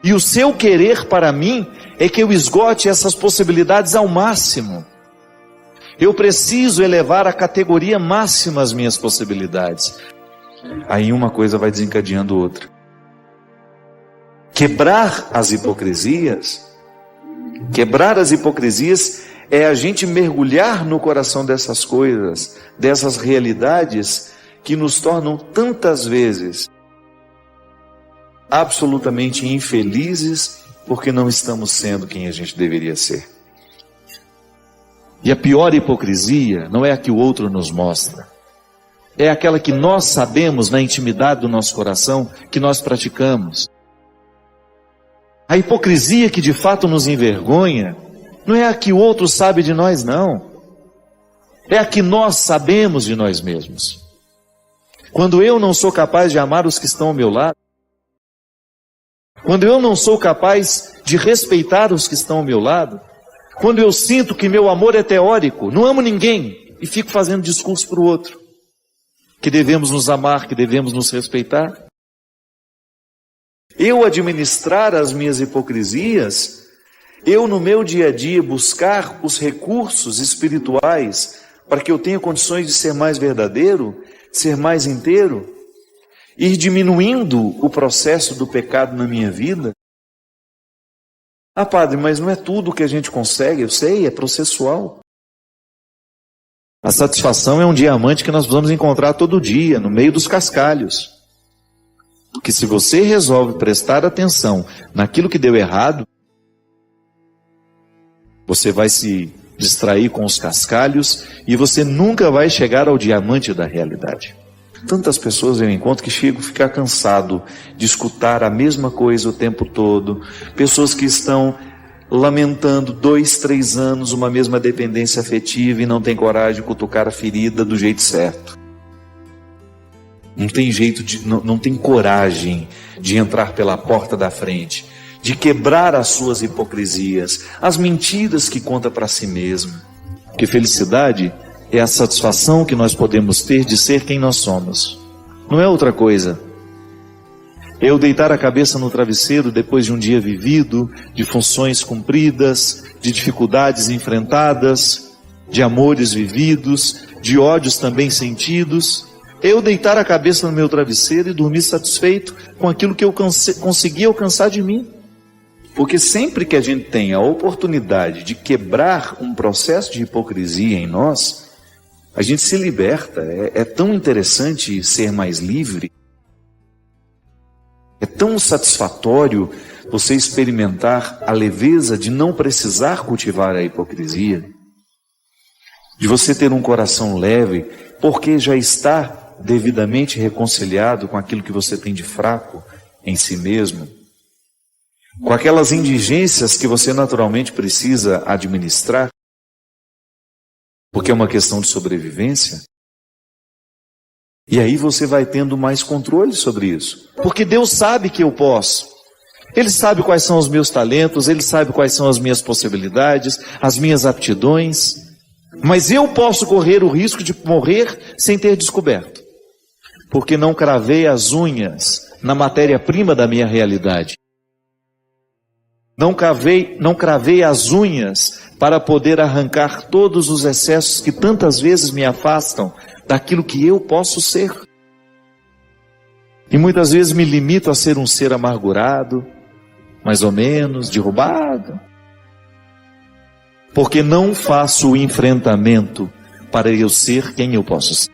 E o seu querer para mim é que eu esgote essas possibilidades ao máximo. Eu preciso elevar à categoria máxima as minhas possibilidades. Aí uma coisa vai desencadeando outra. Quebrar as hipocrisias é a gente mergulhar no coração dessas coisas, dessas realidades que nos tornam tantas vezes absolutamente infelizes porque não estamos sendo quem a gente deveria ser. E a pior hipocrisia não é a que o outro nos mostra, é aquela que nós sabemos na intimidade do nosso coração que nós praticamos. A hipocrisia que de fato nos envergonha não é a que o outro sabe de nós, não. É a que nós sabemos de nós mesmos. Quando eu não sou capaz de amar os que estão ao meu lado, quando eu não sou capaz de respeitar os que estão ao meu lado, quando eu sinto que meu amor é teórico, não amo ninguém e fico fazendo discurso para o outro, que devemos nos amar, que devemos nos respeitar. Eu administrar as minhas hipocrisias, eu no meu dia a dia buscar os recursos espirituais para que eu tenha condições de ser mais verdadeiro, ser mais inteiro, ir diminuindo o processo do pecado na minha vida. Ah, padre, mas não é tudo que a gente consegue, eu sei, é processual. A satisfação é um diamante que nós vamos encontrar todo dia, no meio dos cascalhos. Porque se você resolve prestar atenção naquilo que deu errado, você vai se distrair com os cascalhos e você nunca vai chegar ao diamante da realidade. Tantas pessoas eu encontro que chegam a ficar cansado de escutar a mesma coisa o tempo todo. Pessoas que estão lamentando 2, 3 anos uma mesma dependência afetiva e não tem coragem de cutucar a ferida do jeito certo. Não tem jeito não tem coragem de entrar pela porta da frente, de quebrar as suas hipocrisias, as mentiras que conta para si mesmo. Porque felicidade é a satisfação que nós podemos ter de ser quem nós somos. Não é outra coisa. Eu deitar a cabeça no travesseiro depois de um dia vivido, de funções cumpridas, de dificuldades enfrentadas, de amores vividos, de ódios também sentidos. Eu deitar a cabeça no meu travesseiro e dormir satisfeito com aquilo que eu consegui alcançar de mim. Porque sempre que a gente tem a oportunidade de quebrar um processo de hipocrisia em nós, a gente se liberta. É tão interessante ser mais livre. É tão satisfatório você experimentar a leveza de não precisar cultivar a hipocrisia, de você ter um coração leve, porque já está devidamente reconciliado com aquilo que você tem de fraco em si mesmo, com aquelas indigências que você naturalmente precisa administrar, porque é uma questão de sobrevivência. E aí você vai tendo mais controle sobre isso, porque Deus sabe que eu posso. Ele sabe quais são os meus talentos, Ele sabe quais são as minhas possibilidades, as minhas aptidões, mas eu posso correr o risco de morrer sem ter descoberto, porque não cravei as unhas na matéria-prima da minha realidade. Não cravei as unhas para poder arrancar todos os excessos que tantas vezes me afastam daquilo que eu posso ser. E muitas vezes me limito a ser um ser amargurado, mais ou menos, derrubado, porque não faço o enfrentamento para eu ser quem eu posso ser.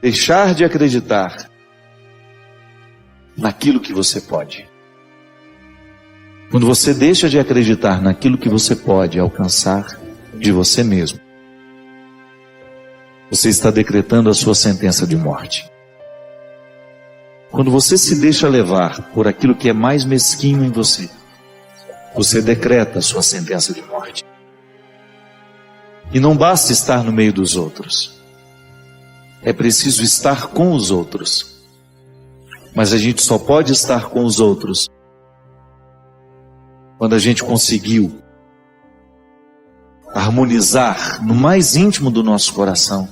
Deixar de acreditar naquilo que você pode. Quando você deixa de acreditar naquilo que você pode alcançar de você mesmo, você está decretando a sua sentença de morte. Quando você se deixa levar por aquilo que é mais mesquinho em você, você decreta a sua sentença de morte. E não basta estar no meio dos outros. É preciso estar com os outros. Mas a gente só pode estar com os outros quando a gente conseguiu harmonizar no mais íntimo do nosso coração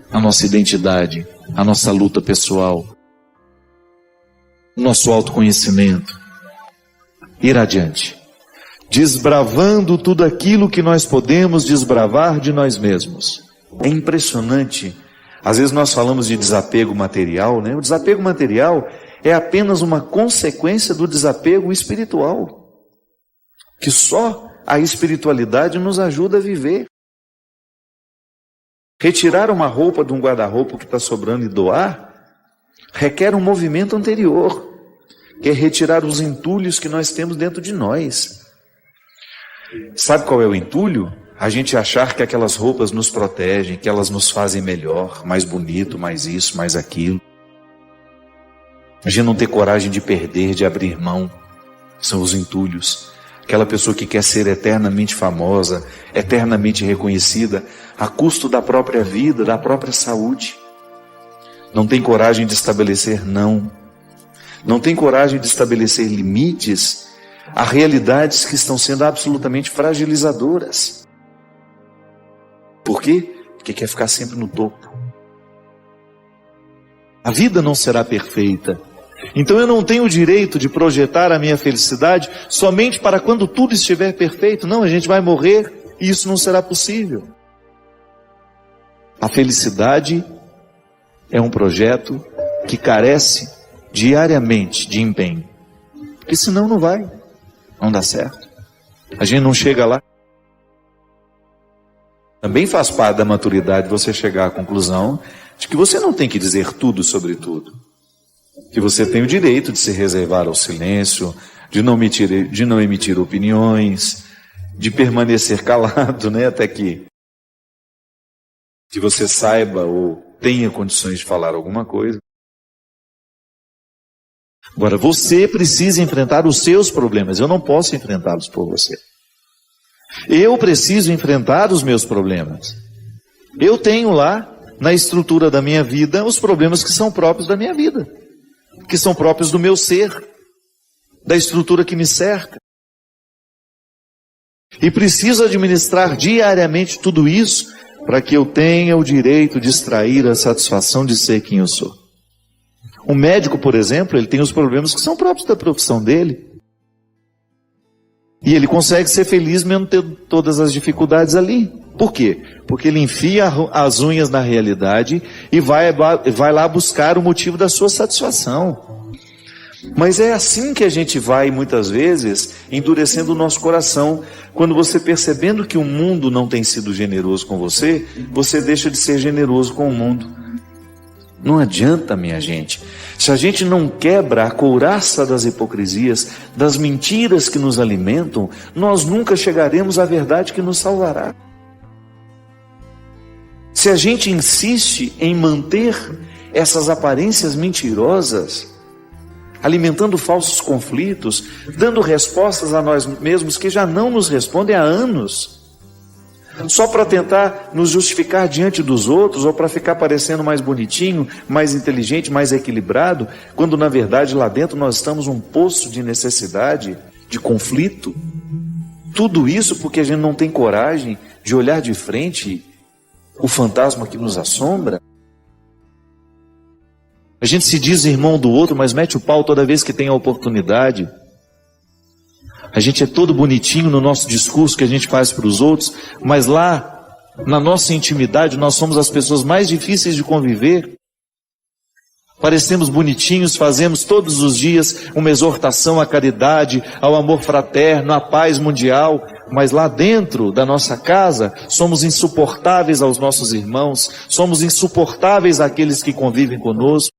a nossa identidade, a nossa luta pessoal, nosso autoconhecimento, ir adiante, desbravando tudo aquilo que nós podemos desbravar de nós mesmos. É impressionante. Às vezes nós falamos de desapego material, né? O desapego material é apenas uma consequência do desapego espiritual, que só a espiritualidade nos ajuda a viver. Retirar uma roupa de um guarda-roupa que está sobrando e doar, requer um movimento anterior, que é retirar os entulhos que nós temos dentro de nós. Sabe qual é o entulho? A gente achar que aquelas roupas nos protegem, que elas nos fazem melhor, mais bonito, mais isso, mais aquilo. A gente não ter coragem de perder, de abrir mão. São os entulhos. Aquela pessoa que quer ser eternamente famosa, eternamente reconhecida, a custo da própria vida, da própria saúde. Não tem coragem de estabelecer não. Não tem coragem de estabelecer limites a realidades que estão sendo absolutamente fragilizadoras. Por quê? Porque quer ficar sempre no topo. A vida não será perfeita. Então eu não tenho o direito de projetar a minha felicidade somente para quando tudo estiver perfeito. Não, a gente vai morrer e isso não será possível. A felicidade é um projeto que carece diariamente de empenho. Porque senão não dá certo. A gente não chega lá. Também faz parte da maturidade você chegar à conclusão de que você não tem que dizer tudo sobre tudo. Que você tem o direito de se reservar ao silêncio, de não emitir opiniões, de permanecer calado, né, até que você saiba ou tenha condições de falar alguma coisa. Agora, você precisa enfrentar os seus problemas, eu não posso enfrentá-los por você. Eu preciso enfrentar os meus problemas. Eu tenho lá, na estrutura da minha vida, os problemas que são próprios da minha vida, que são próprios do meu ser, da estrutura que me cerca. E preciso administrar diariamente tudo isso para que eu tenha o direito de extrair a satisfação de ser quem eu sou. Um médico, por exemplo, ele tem os problemas que são próprios da profissão dele. E ele consegue ser feliz mesmo tendo todas as dificuldades ali. Por quê? Porque ele enfia as unhas na realidade e vai lá buscar o motivo da sua satisfação. Mas é assim que a gente vai, muitas vezes, endurecendo o nosso coração. Quando você percebendo que o mundo não tem sido generoso com você, você deixa de ser generoso com o mundo. Não adianta, minha gente. Se a gente não quebra a couraça das hipocrisias, das mentiras que nos alimentam, nós nunca chegaremos à verdade que nos salvará. Se a gente insiste em manter essas aparências mentirosas, alimentando falsos conflitos, dando respostas a nós mesmos que já não nos respondem há anos, só para tentar nos justificar diante dos outros, ou para ficar parecendo mais bonitinho, mais inteligente, mais equilibrado, quando na verdade lá dentro nós estamos num poço de necessidade, de conflito. Tudo isso porque a gente não tem coragem de olhar de frente o fantasma que nos assombra. A gente se diz irmão do outro, mas mete o pau toda vez que tem a oportunidade. A gente é todo bonitinho no nosso discurso que a gente faz para os outros, mas lá, na nossa intimidade, nós somos as pessoas mais difíceis de conviver. Parecemos bonitinhos, fazemos todos os dias uma exortação à caridade, ao amor fraterno, à paz mundial, mas lá dentro da nossa casa, somos insuportáveis aos nossos irmãos, somos insuportáveis àqueles que convivem conosco.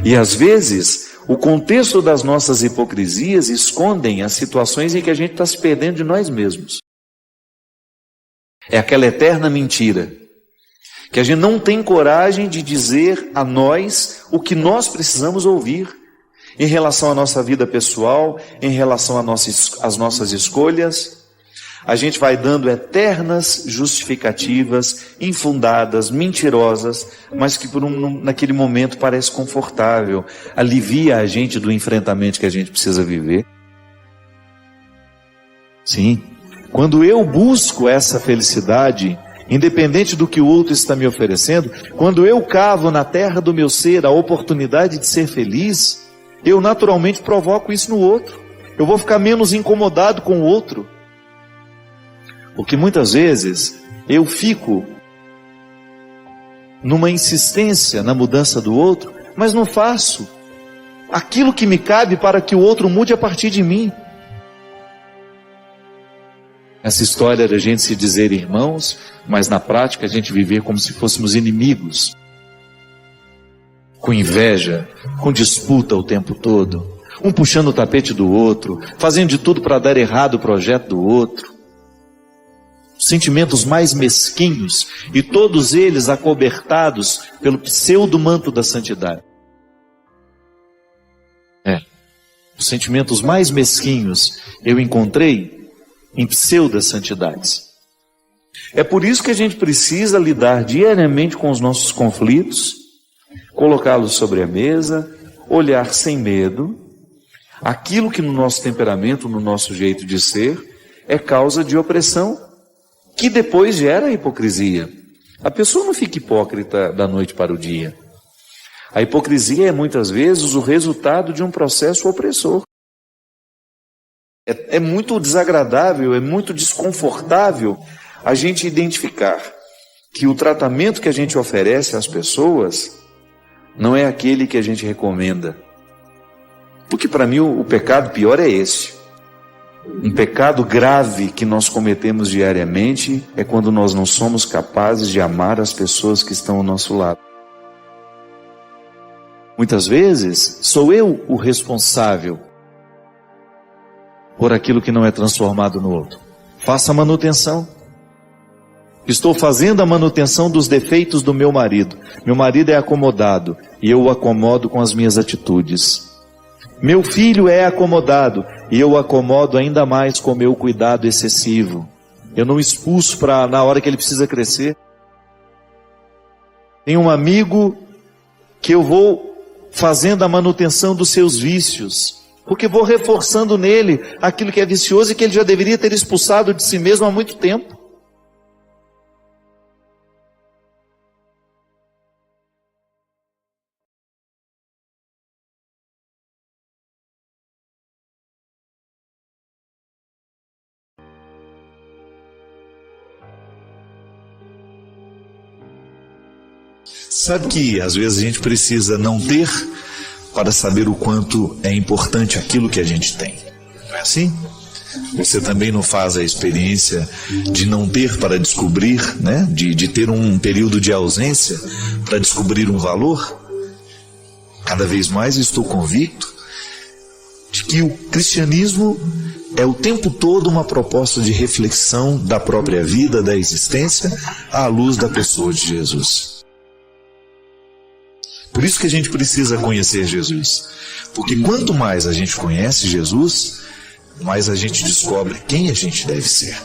E às vezes, o contexto das nossas hipocrisias escondem as situações em que a gente está se perdendo de nós mesmos. É aquela eterna mentira, que a gente não tem coragem de dizer a nós o que nós precisamos ouvir, em relação à nossa vida pessoal, em relação às nossas escolhas. A gente vai dando eternas justificativas, infundadas, mentirosas, mas que naquele momento parece confortável, alivia a gente do enfrentamento que a gente precisa viver. Sim, quando eu busco essa felicidade independente do que o outro está me oferecendo, quando eu cavo na terra do meu ser a oportunidade de ser feliz, eu naturalmente provoco isso no outro. Eu vou ficar menos incomodado com o outro. Porque muitas vezes eu fico numa insistência na mudança do outro, mas não faço aquilo que me cabe para que o outro mude a partir de mim. Essa história da gente se dizer irmãos, mas na prática a gente viver como se fôssemos inimigos, com inveja, com disputa o tempo todo, um puxando o tapete do outro, fazendo de tudo para dar errado o projeto do outro. Sentimentos mais mesquinhos, e todos eles acobertados pelo pseudo-manto da santidade. Os sentimentos mais mesquinhos eu encontrei em pseudo-santidades. É por isso que a gente precisa lidar diariamente com os nossos conflitos, colocá-los sobre a mesa, olhar sem medo aquilo que no nosso temperamento, no nosso jeito de ser, é causa de opressão, que depois gera hipocrisia. A pessoa não fica hipócrita da noite para o dia. A hipocrisia é muitas vezes o resultado de um processo opressor. É muito desagradável, é muito desconfortável a gente identificar que o tratamento que a gente oferece às pessoas não é aquele que a gente recomenda. Porque para mim o pecado pior é esse. Um pecado grave que nós cometemos diariamente é quando nós não somos capazes de amar as pessoas que estão ao nosso lado. Muitas vezes sou eu o responsável por aquilo que não é transformado no outro. Faça a manutenção. Estou fazendo a manutenção dos defeitos do meu marido. Meu marido é acomodado e eu o acomodo com as minhas atitudes. Meu filho é acomodado e eu o acomodo ainda mais com o meu cuidado excessivo. Eu não expulso na hora que ele precisa crescer. Tem um amigo que eu vou fazendo a manutenção dos seus vícios, porque vou reforçando nele aquilo que é vicioso e que ele já deveria ter expulsado de si mesmo há muito tempo. Sabe que às vezes a gente precisa não ter para saber o quanto é importante aquilo que a gente tem. Não é assim? Você também não faz a experiência de não ter para descobrir, né? De ter um período de ausência para descobrir um valor? Cada vez mais estou convicto de que o cristianismo é o tempo todo uma proposta de reflexão da própria vida, da existência, à luz da pessoa de Jesus. Por isso que a gente precisa conhecer Jesus. Porque quanto mais a gente conhece Jesus, mais a gente descobre quem a gente deve ser.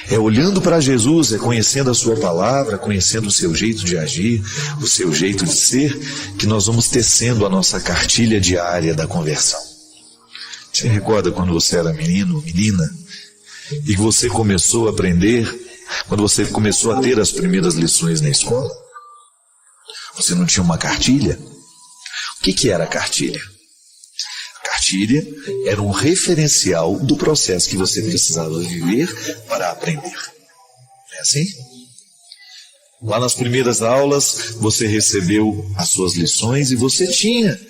É olhando para Jesus, é conhecendo a sua palavra, conhecendo o seu jeito de agir, o seu jeito de ser, que nós vamos tecendo a nossa cartilha diária da conversão. Você recorda quando você era menino, menina, e que você começou a aprender, quando você começou a ter as primeiras lições na escola? Você não tinha uma cartilha? O que era a cartilha? A cartilha era um referencial do processo que você precisava viver para aprender. É assim? Lá nas primeiras aulas, você recebeu as suas lições e você tinha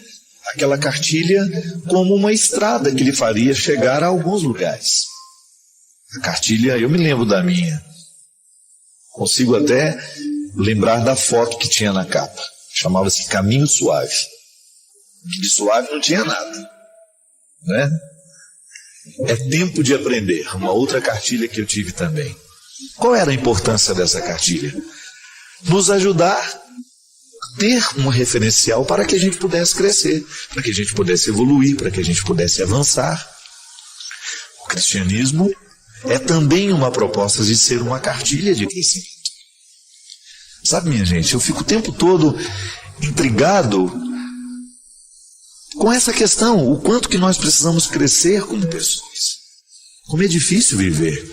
aquela cartilha como uma estrada que lhe faria chegar a alguns lugares. A cartilha, eu me lembro da minha. Consigo até lembrar da foto que tinha na capa. Chamava-se Caminho Suave. Que de suave não tinha nada, né? É tempo de aprender. Uma outra cartilha que eu tive também. Qual era a importância dessa cartilha? Nos ajudar a ter um referencial para que a gente pudesse crescer, para que a gente pudesse evoluir, para que a gente pudesse avançar. O cristianismo é também uma proposta de ser uma cartilha de crescimento. Sabe, minha gente, eu fico o tempo todo intrigado com essa questão, o quanto que nós precisamos crescer como pessoas. Como é difícil viver.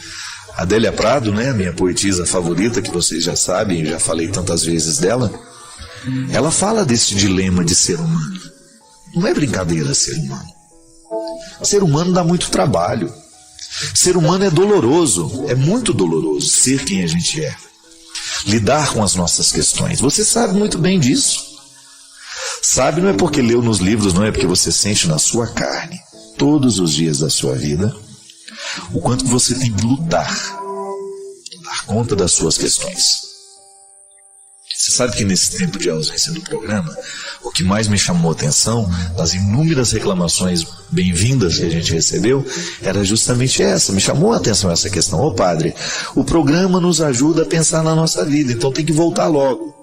Adélia Prado, né, minha poetisa favorita, que vocês já sabem, eu já falei tantas vezes dela, ela fala desse dilema de ser humano. Não é brincadeira ser humano. Ser humano dá muito trabalho. Ser humano é doloroso, é muito doloroso ser quem a gente é. Lidar com as nossas questões. Você sabe muito bem disso. Sabe, não é porque leu nos livros, não é porque você sente na sua carne, todos os dias da sua vida, o quanto você tem que lutar, dar conta das suas questões. Você sabe que nesse tempo de ausência do programa, o que mais me chamou a atenção, das inúmeras reclamações bem-vindas que a gente recebeu, era justamente essa. Me chamou a atenção essa questão. Ô padre, o programa nos ajuda a pensar na nossa vida, então tem que voltar logo.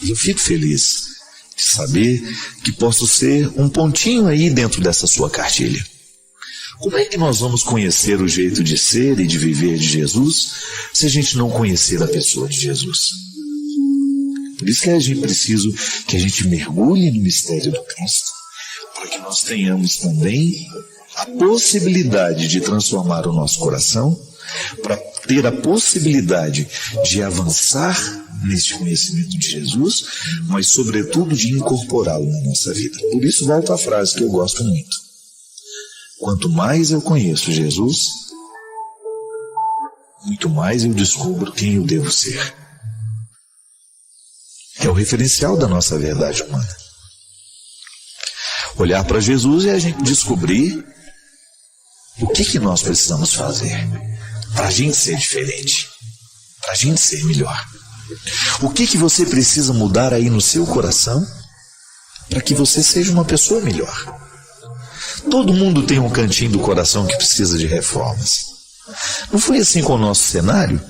E eu fico feliz de saber que posso ser um pontinho aí dentro dessa sua cartilha. Como é que nós vamos conhecer o jeito de ser e de viver de Jesus se a gente não conhecer a pessoa de Jesus? Por isso que a gente precisa que a gente mergulhe no mistério do Cristo, para que nós tenhamos também a possibilidade de transformar o nosso coração, para ter a possibilidade de avançar neste conhecimento de Jesus, mas sobretudo de incorporá-lo na nossa vida. Por isso volto à frase que eu gosto muito. Quanto mais eu conheço Jesus, muito mais eu descubro quem eu devo ser. É o referencial da nossa verdade humana. Olhar para Jesus e a gente descobrir o que nós precisamos fazer para a gente ser diferente, para a gente ser melhor. O que você precisa mudar aí no seu coração para que você seja uma pessoa melhor? Todo mundo tem um cantinho do coração que precisa de reformas. Não foi assim com o nosso cenário?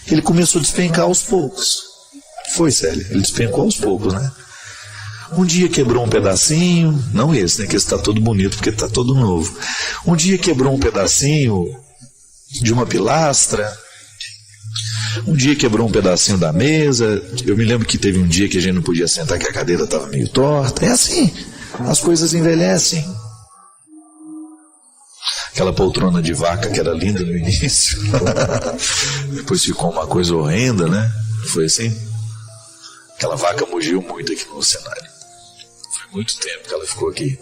Ele começou a despencar aos poucos. Foi, Célia, ele despencou aos poucos, né? Um dia quebrou um pedacinho, não esse, né? Que esse está todo bonito porque está todo novo. Um dia quebrou um pedacinho de uma pilastra. Um dia quebrou um pedacinho da mesa. Eu me lembro que teve um dia que a gente não podia sentar, que a cadeira estava meio torta. É assim, as coisas envelhecem. Aquela poltrona de vaca que era linda no início, depois ficou uma coisa horrenda, né? Foi assim? Aquela vaca mugiu muito aqui no cenário. Foi muito tempo que ela ficou aqui.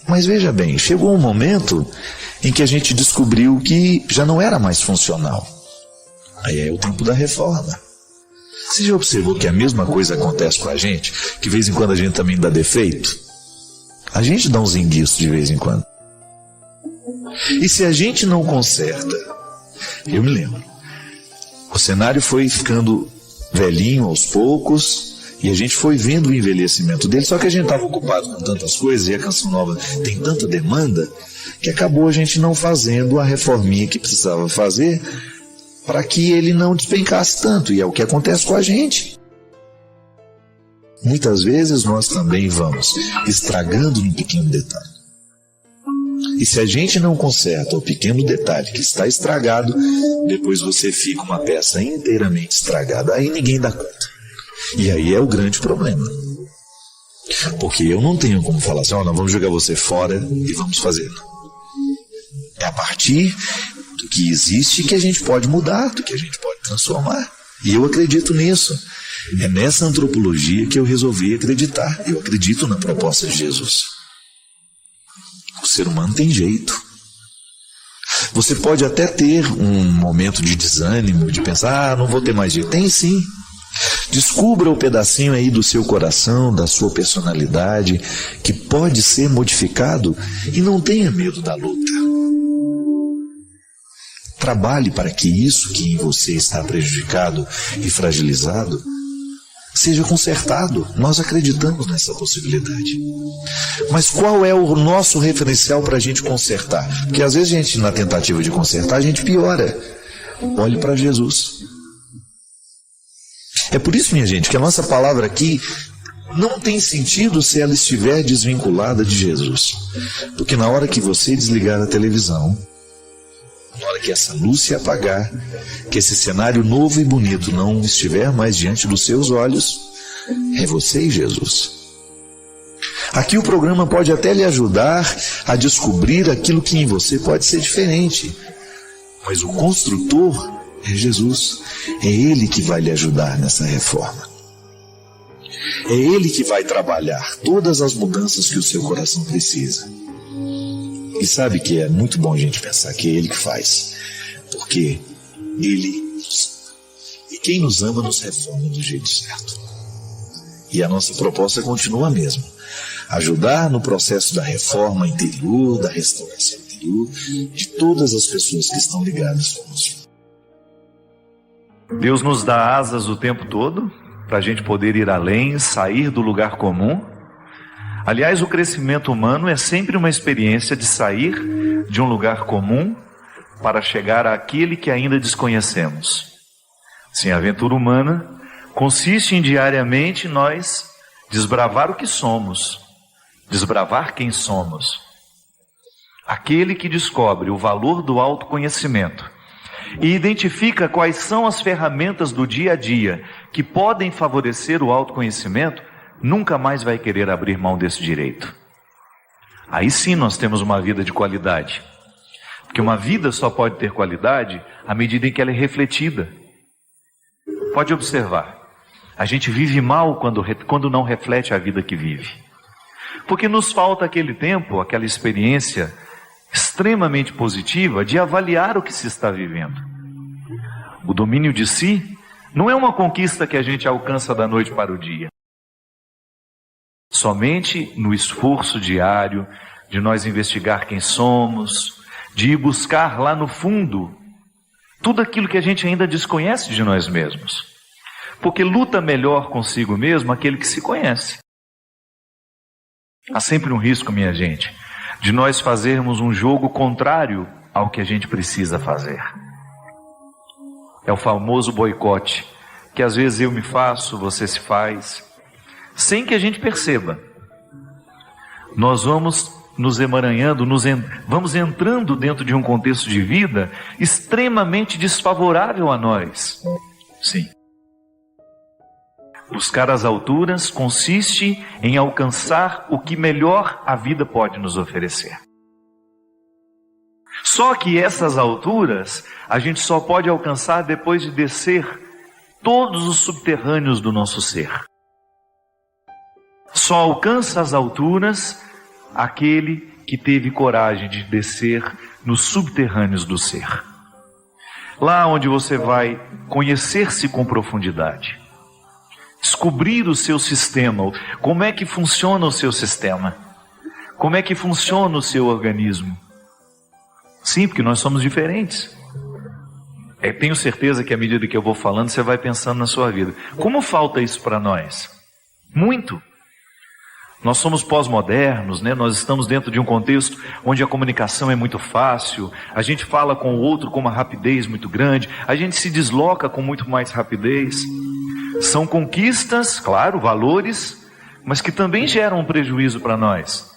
Mas veja bem, chegou um momento em que a gente descobriu que já não era mais funcional. Aí é o tempo da reforma. Você já observou que a mesma coisa acontece com a gente? Que de vez em quando a gente também dá defeito? A gente dá uns enguiços de vez em quando. E se a gente não conserta, eu me lembro, o cenário foi ficando velhinho aos poucos, e a gente foi vendo o envelhecimento dele, só que a gente estava ocupado com tantas coisas, e a Canção Nova tem tanta demanda, que acabou a gente não fazendo a reforminha que precisava fazer, para que ele não despencasse tanto, e é o que acontece com a gente. Muitas vezes nós também vamos estragando num pequeno detalhe. E se a gente não conserta o pequeno detalhe que está estragado, depois você fica uma peça inteiramente estragada. Aí ninguém dá conta. E aí é o grande problema. Porque eu não tenho como falar assim, nós vamos jogar você fora e vamos fazer. É a partir do que existe que a gente pode mudar, do que a gente pode transformar. E eu acredito nisso. É nessa antropologia que eu resolvi acreditar. Eu acredito na proposta de Jesus. O ser humano tem jeito. Você pode até ter um momento de desânimo, de pensar, não vou ter mais jeito. Tem sim. Descubra o pedacinho aí do seu coração, da sua personalidade, que pode ser modificado, e não tenha medo da luta. Trabalhe para que isso que em você está prejudicado e fragilizado seja consertado. Nós acreditamos nessa possibilidade. Mas qual é o nosso referencial para a gente consertar? Porque às vezes a gente, na tentativa de consertar, a gente piora. Olhe para Jesus. É por isso, minha gente, que a nossa palavra aqui não tem sentido se ela estiver desvinculada de Jesus. Porque na hora que você desligar a televisão, na hora que essa luz se apagar, que esse cenário novo e bonito não estiver mais diante dos seus olhos, é você e Jesus. Aqui o programa pode até lhe ajudar a descobrir aquilo que em você pode ser diferente. Mas o construtor é Jesus. É Ele que vai lhe ajudar nessa reforma. É Ele que vai trabalhar todas as mudanças que o seu coração precisa. E sabe que é muito bom a gente pensar que é Ele que faz. Porque Ele nos ama. E quem nos ama nos reforma do jeito certo. E a nossa proposta continua a mesma. Ajudar no processo da reforma interior, da restauração interior, de todas as pessoas que estão ligadas conosco. Deus nos dá asas o tempo todo, para a gente poder ir além, sair do lugar comum. Aliás, o crescimento humano é sempre uma experiência de sair de um lugar comum para chegar àquele que ainda desconhecemos. Sim, a aventura humana consiste em diariamente nós desbravar o que somos, desbravar quem somos. Aquele que descobre o valor do autoconhecimento e identifica quais são as ferramentas do dia a dia que podem favorecer o autoconhecimento, nunca mais vai querer abrir mão desse direito. Aí sim nós temos uma vida de qualidade. Porque uma vida só pode ter qualidade à medida em que ela é refletida. Pode observar, a gente vive mal quando não reflete a vida que vive. Porque nos falta aquele tempo, aquela experiência extremamente positiva de avaliar o que se está vivendo. O domínio de si não é uma conquista que a gente alcança da noite para o dia. Somente no esforço diário de nós investigar quem somos, de ir buscar lá no fundo tudo aquilo que a gente ainda desconhece de nós mesmos. Porque luta melhor consigo mesmo aquele que se conhece. Há sempre um risco, minha gente, de nós fazermos um jogo contrário ao que a gente precisa fazer. É o famoso boicote, que às vezes eu me faço, você se faz, sem que a gente perceba. Nós vamos nos emaranhando, vamos entrando dentro de um contexto de vida extremamente desfavorável a nós. Sim. Buscar as alturas consiste em alcançar o que melhor a vida pode nos oferecer. Só que essas alturas a gente só pode alcançar depois de descer todos os subterrâneos do nosso ser. Só alcança as alturas aquele que teve coragem de descer nos subterrâneos do ser. Lá onde você vai conhecer-se com profundidade. Descobrir o seu sistema, como é que funciona o seu sistema, como é que funciona o seu organismo. Sim, porque nós somos diferentes. Tenho certeza que à medida que eu vou falando, você vai pensando na sua vida. Como falta isso para nós? Muito. Nós somos pós-modernos, né? Nós estamos dentro de um contexto onde a comunicação é muito fácil, a gente fala com o outro com uma rapidez muito grande, a gente se desloca com muito mais rapidez. São conquistas, claro, valores, mas que também geram um prejuízo para nós.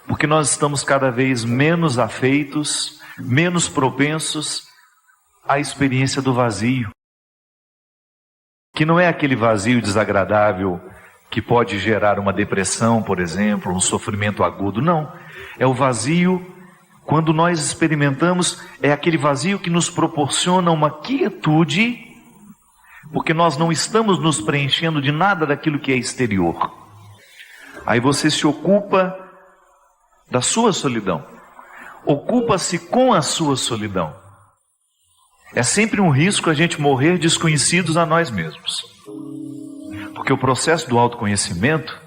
Porque nós estamos cada vez menos afeitos, menos propensos à experiência do vazio. Que não é aquele vazio desagradável que pode gerar uma depressão, por exemplo, um sofrimento agudo. Não, é o vazio, quando nós experimentamos, é aquele vazio que nos proporciona uma quietude, porque nós não estamos nos preenchendo de nada daquilo que é exterior. Aí você se ocupa da sua solidão, ocupa-se com a sua solidão. É sempre um risco a gente morrer desconhecidos a nós mesmos. Porque o processo do autoconhecimento,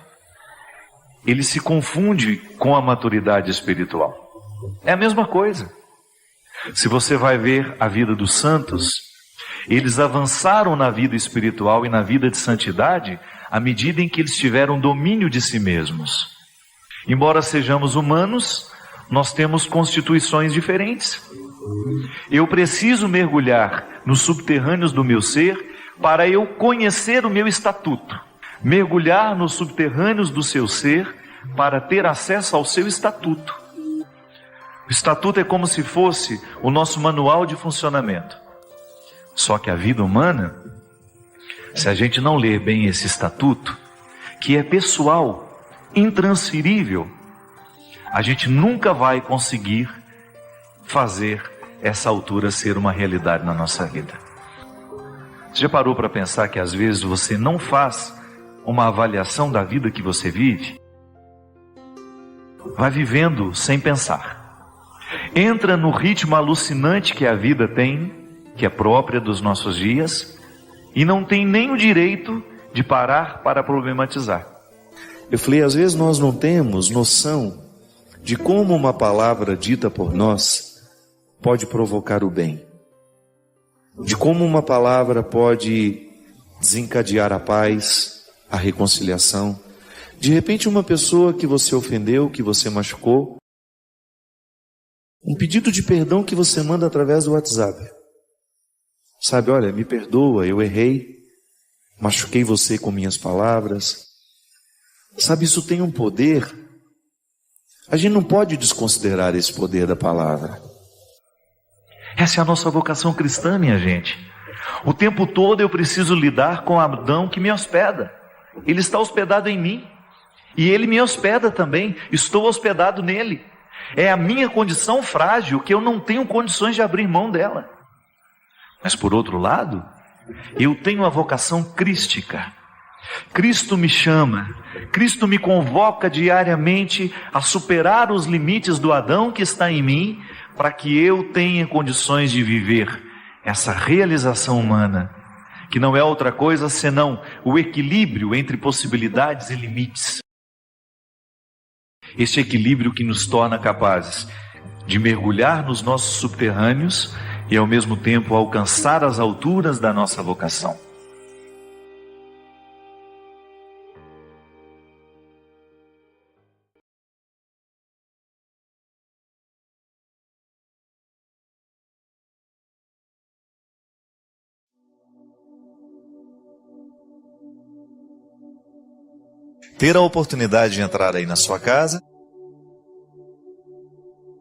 ele se confunde com a maturidade espiritual. É a mesma coisa. Se você vai ver a vida dos santos, eles avançaram na vida espiritual e na vida de santidade à medida em que eles tiveram domínio de si mesmos. Embora sejamos humanos, nós temos constituições diferentes. Eu preciso mergulhar nos subterrâneos do meu ser para eu conhecer o meu estatuto. Mergulhar nos subterrâneos do seu ser para ter acesso ao seu estatuto. O estatuto é como se fosse o nosso manual de funcionamento. Só que a vida humana, se a gente não ler bem esse estatuto, que é pessoal, intransferível, a gente nunca vai conseguir fazer essa altura ser uma realidade na nossa vida. Você já parou para pensar que às vezes você não faz uma avaliação da vida que você vive? Vai vivendo sem pensar. Entra no ritmo alucinante que a vida tem, que é própria dos nossos dias, e não tem nem o direito de parar para problematizar. Eu falei, às vezes nós não temos noção de como uma palavra dita por nós pode provocar o bem. De como uma palavra pode desencadear a paz, a reconciliação. De repente uma pessoa que você ofendeu, que você machucou, um pedido de perdão que você manda através do WhatsApp. Sabe, olha, me perdoa, eu errei, machuquei você com minhas palavras. Sabe, isso tem um poder. A gente não pode desconsiderar esse poder da palavra. Essa é a nossa vocação cristã, minha gente. O tempo todo eu preciso lidar com Adão que me hospeda. Ele está hospedado em mim. E ele me hospeda também. Estou hospedado nele. É a minha condição frágil que eu não tenho condições de abrir mão dela. Mas por outro lado, eu tenho a vocação crística. Cristo me chama, Cristo me convoca diariamente a superar os limites do Adão que está em mim, para que eu tenha condições de viver essa realização humana, que não é outra coisa senão o equilíbrio entre possibilidades e limites. Este equilíbrio que nos torna capazes de mergulhar nos nossos subterrâneos e ao mesmo tempo alcançar as alturas da nossa vocação. Ter a oportunidade de entrar aí na sua casa,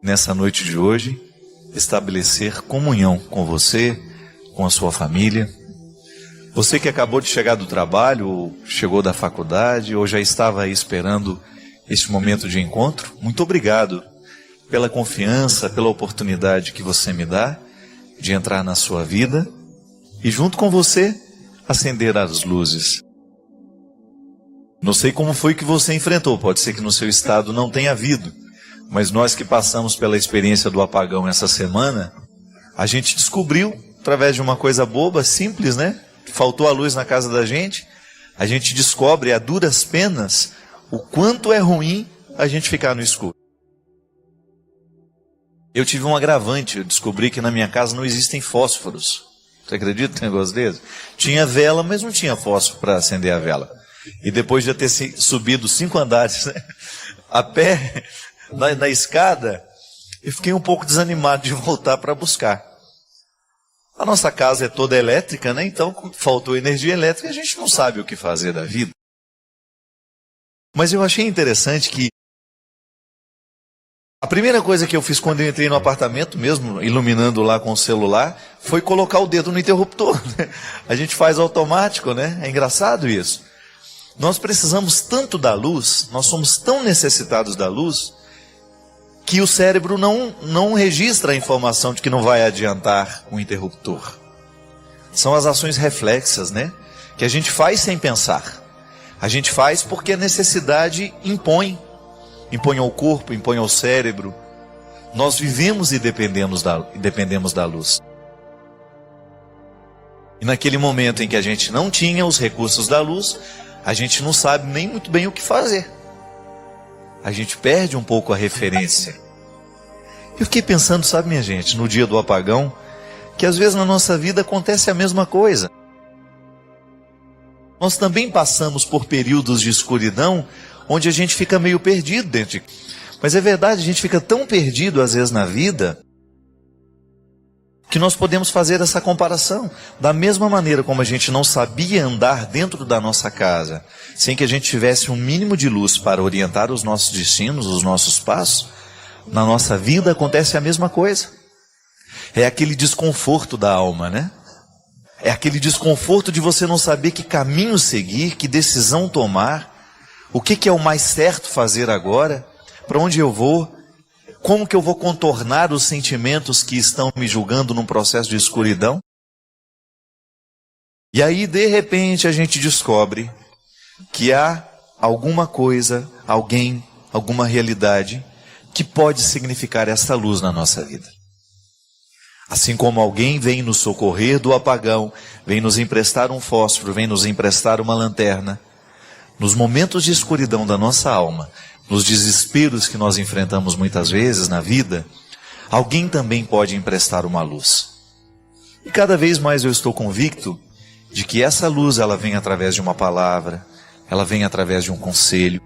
nessa noite de hoje, estabelecer comunhão com você, com a sua família. Você que acabou de chegar do trabalho, ou chegou da faculdade, ou já estava aí esperando este momento de encontro, muito obrigado pela confiança, pela oportunidade que você me dá de entrar na sua vida e junto com você acender as luzes. Não sei como foi que você enfrentou, pode ser que no seu estado não tenha havido, mas nós que passamos pela experiência do apagão essa semana, a gente descobriu, através de uma coisa boba, simples, né? Faltou a luz na casa da gente, a gente descobre a duras penas o quanto é ruim a gente ficar no escuro. Eu tive um agravante, eu descobri que na minha casa não existem fósforos. Você acredita num negócio desse? Tinha vela, mas não tinha fósforo para acender a vela. E depois de eu ter subido 5 andares, né, a pé na escada, eu fiquei um pouco desanimado de voltar para buscar. A nossa casa é toda elétrica, né? Então faltou energia elétrica e a gente não sabe o que fazer da vida. Mas eu achei interessante que a primeira coisa que eu fiz quando eu entrei no apartamento, mesmo iluminando lá com o celular, foi colocar o dedo no interruptor. Né? A gente faz automático, né? É engraçado isso. Nós precisamos tanto da luz, nós somos tão necessitados da luz, que o cérebro não registra a informação de que não vai adiantar o interruptor. São as ações reflexas, né? Que a gente faz sem pensar. A gente faz porque a necessidade impõe. Impõe ao corpo, impõe ao cérebro. Nós vivemos e dependemos da luz. E naquele momento em que a gente não tinha os recursos da luz, a gente não sabe nem muito bem o que fazer. A gente perde um pouco a referência. Eu fiquei pensando, sabe, minha gente, no dia do apagão, que às vezes na nossa vida acontece a mesma coisa. Nós também passamos por períodos de escuridão, onde a gente fica meio perdido dentro de... Mas é verdade, a gente fica tão perdido às vezes na vida, que nós podemos fazer essa comparação. Da mesma maneira como a gente não sabia andar dentro da nossa casa, sem que a gente tivesse um mínimo de luz para orientar os nossos destinos, os nossos passos, na nossa vida acontece a mesma coisa. É aquele desconforto da alma, né? É aquele desconforto de você não saber que caminho seguir, que decisão tomar, o que é o mais certo fazer agora, para onde eu vou, Como que eu vou contornar os sentimentos que estão me julgando num processo de escuridão? E aí, de repente, a gente descobre que há alguma coisa, alguém, alguma realidade que pode significar essa luz na nossa vida. Assim como alguém vem nos socorrer do apagão, vem nos emprestar um fósforo, vem nos emprestar uma lanterna, nos momentos de escuridão da nossa alma, nos desesperos que nós enfrentamos muitas vezes na vida, alguém também pode emprestar uma luz. E cada vez mais eu estou convicto de que essa luz ela vem através de uma palavra, ela vem através de um conselho.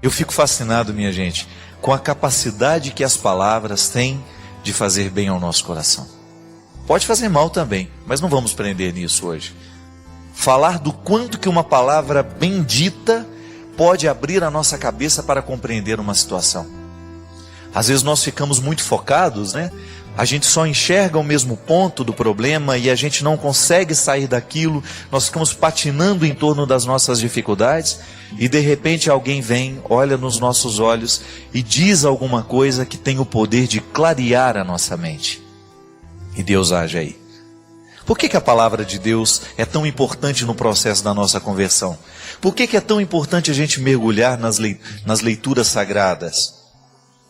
Eu fico fascinado, minha gente, com a capacidade que as palavras têm de fazer bem ao nosso coração. Pode fazer mal também, mas não vamos prender nisso hoje. Falar do quanto que uma palavra bendita pode abrir a nossa cabeça para compreender uma situação. Às vezes nós ficamos muito focados, né? A gente só enxerga o mesmo ponto do problema e a gente não consegue sair daquilo. Nós ficamos patinando em torno das nossas dificuldades e de repente alguém vem, olha nos nossos olhos e diz alguma coisa que tem o poder de clarear a nossa mente. E Deus age aí. Por que a palavra de Deus é tão importante no processo da nossa conversão? Por que é tão importante a gente mergulhar nas leituras sagradas?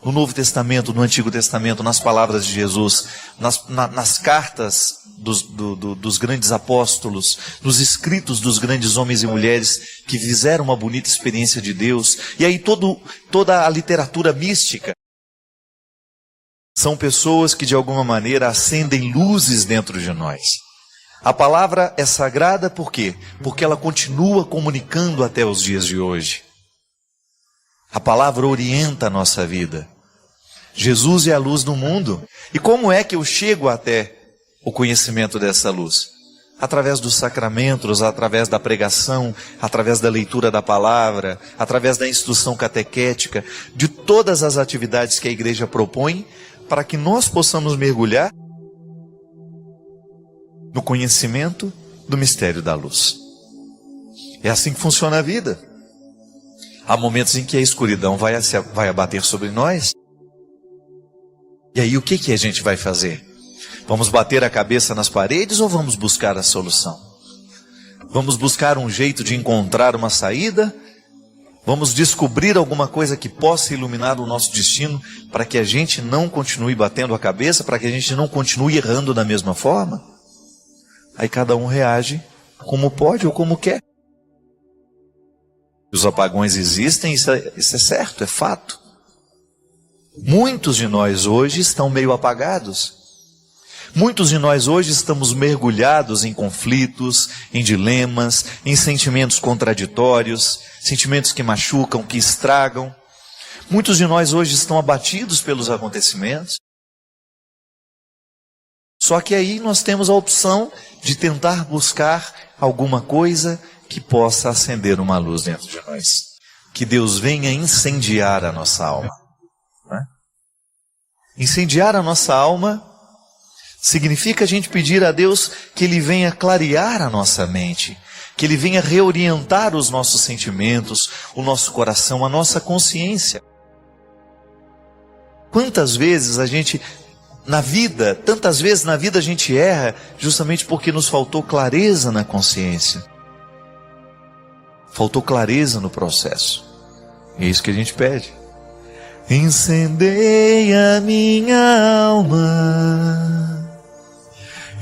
No Novo Testamento, no Antigo Testamento, nas palavras de Jesus, nas cartas dos grandes apóstolos, nos escritos dos grandes homens e mulheres que fizeram uma bonita experiência de Deus. E aí toda a literatura mística. São pessoas que de alguma maneira acendem luzes dentro de nós. A palavra é sagrada por quê? Porque ela continua comunicando até os dias de hoje. A palavra orienta a nossa vida. Jesus é a luz do mundo. E como é que eu chego até o conhecimento dessa luz? Através dos sacramentos, através da pregação, através da leitura da palavra, através da instrução catequética, de todas as atividades que a igreja propõe, para que nós possamos mergulhar no conhecimento do mistério da luz. É assim que funciona a vida. Há momentos em que a escuridão vai abater sobre nós. E aí o que a gente vai fazer? Vamos bater a cabeça nas paredes ou vamos buscar a solução? Vamos buscar um jeito de encontrar uma saída? Vamos descobrir alguma coisa que possa iluminar o nosso destino para que a gente não continue batendo a cabeça, para que a gente não continue errando da mesma forma? Aí cada um reage como pode ou como quer. Os apagões existem, isso é certo, é fato. Muitos de nós hoje estão meio apagados. Muitos de nós hoje estamos mergulhados em conflitos, em dilemas, em sentimentos contraditórios, sentimentos que machucam, que estragam. Muitos de nós hoje estão abatidos pelos acontecimentos. Só que aí nós temos a opção de tentar buscar alguma coisa que possa acender uma luz dentro de nós. Que Deus venha incendiar a nossa alma. Né? Incendiar a nossa alma significa a gente pedir a Deus que Ele venha clarear a nossa mente, que Ele venha reorientar os nossos sentimentos, o nosso coração, a nossa consciência. Quantas vezes tantas vezes na vida a gente erra justamente porque nos faltou clareza na consciência. Faltou clareza no processo. E é isso que a gente pede. Incendeia minha alma,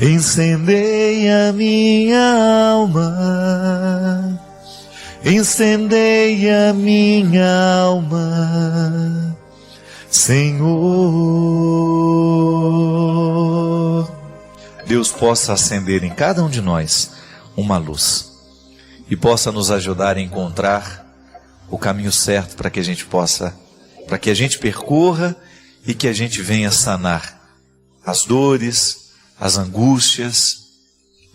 incendeia minha alma, incendeia minha alma, Senhor. Deus possa acender em cada um de nós uma luz e possa nos ajudar a encontrar o caminho certo para que a gente percorra e que a gente venha sanar as dores, as angústias.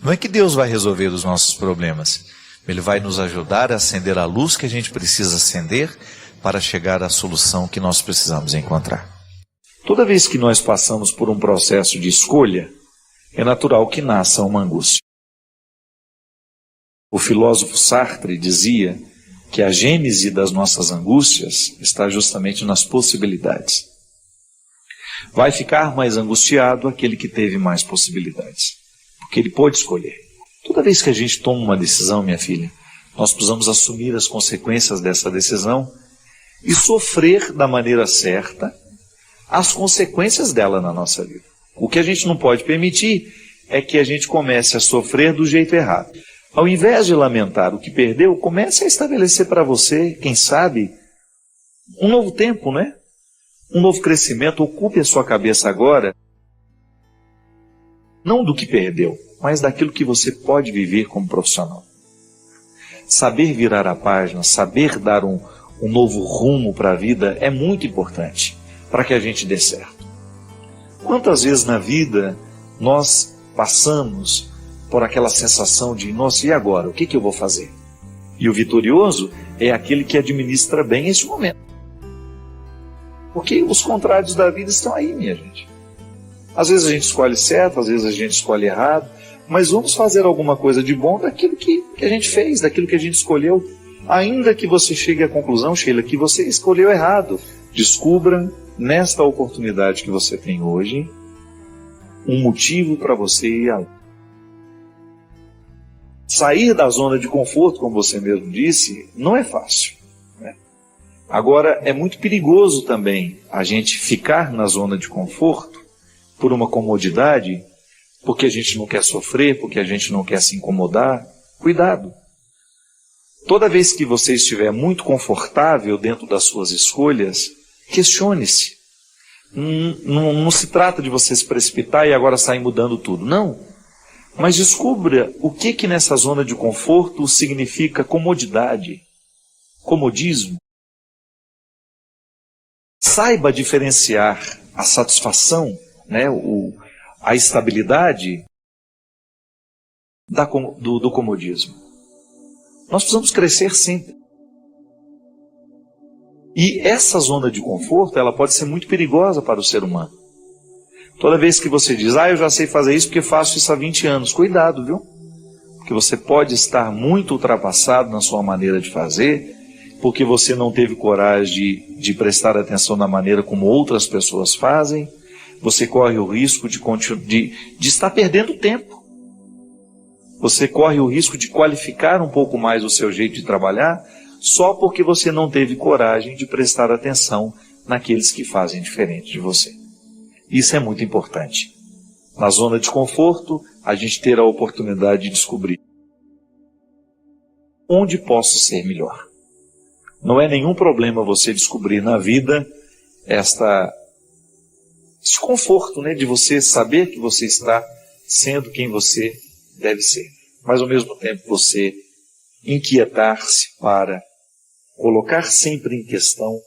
Não é que Deus vai resolver os nossos problemas, Ele vai nos ajudar a acender a luz que a gente precisa acender para chegar à solução que nós precisamos encontrar. Toda vez que nós passamos por um processo de escolha, é natural que nasça uma angústia. O filósofo Sartre dizia que a gênese das nossas angústias está justamente nas possibilidades. Vai ficar mais angustiado aquele que teve mais possibilidades, porque ele pôde escolher. Toda vez que a gente toma uma decisão, minha filha, nós precisamos assumir as consequências dessa decisão e sofrer da maneira certa as consequências dela na nossa vida. O que a gente não pode permitir é que a gente comece a sofrer do jeito errado. Ao invés de lamentar o que perdeu, comece a estabelecer para você, quem sabe, um novo tempo, né? Um novo crescimento. Ocupe a sua cabeça agora, não do que perdeu, mas daquilo que você pode viver como profissional. Saber virar a página, saber dar um novo rumo para a vida é muito importante para que a gente dê certo. Quantas vezes na vida nós passamos por aquela sensação de, nossa, e agora? O que eu vou fazer? E o vitorioso é aquele que administra bem esse momento. Porque os contrários da vida estão aí, minha gente. Às vezes a gente escolhe certo, às vezes a gente escolhe errado, mas vamos fazer alguma coisa de bom daquilo que a gente fez, daquilo que a gente escolheu. Ainda que você chegue à conclusão, Sheila, que você escolheu errado, descubra nesta oportunidade que você tem hoje um motivo para você ir além. Sair da zona de conforto, como você mesmo disse, não é fácil, né? Agora, é muito perigoso também a gente ficar na zona de conforto por uma comodidade, porque a gente não quer sofrer, porque a gente não quer se incomodar. Cuidado! Toda vez que você estiver muito confortável dentro das suas escolhas, questione-se. Não se trata de você se precipitar e agora sair mudando tudo. Não. Mas descubra o que nessa zona de conforto significa comodidade, comodismo. Saiba diferenciar a satisfação, né, a estabilidade do comodismo. Nós precisamos crescer sempre. E essa zona de conforto, ela pode ser muito perigosa para o ser humano. Toda vez que você diz, eu já sei fazer isso porque faço isso há 20 anos. Cuidado, viu? Porque você pode estar muito ultrapassado na sua maneira de fazer, porque você não teve coragem de prestar atenção na maneira como outras pessoas fazem. Você corre o risco de estar perdendo tempo. Você corre o risco de qualificar um pouco mais o seu jeito de trabalhar, só porque você não teve coragem de prestar atenção naqueles que fazem diferente de você. Isso é muito importante. Na zona de conforto, a gente ter a oportunidade de descobrir onde posso ser melhor. Não é nenhum problema você descobrir na vida esse conforto, né, de você saber que você está sendo quem você deve ser. Mas ao mesmo tempo você inquietar-se para colocar sempre em questão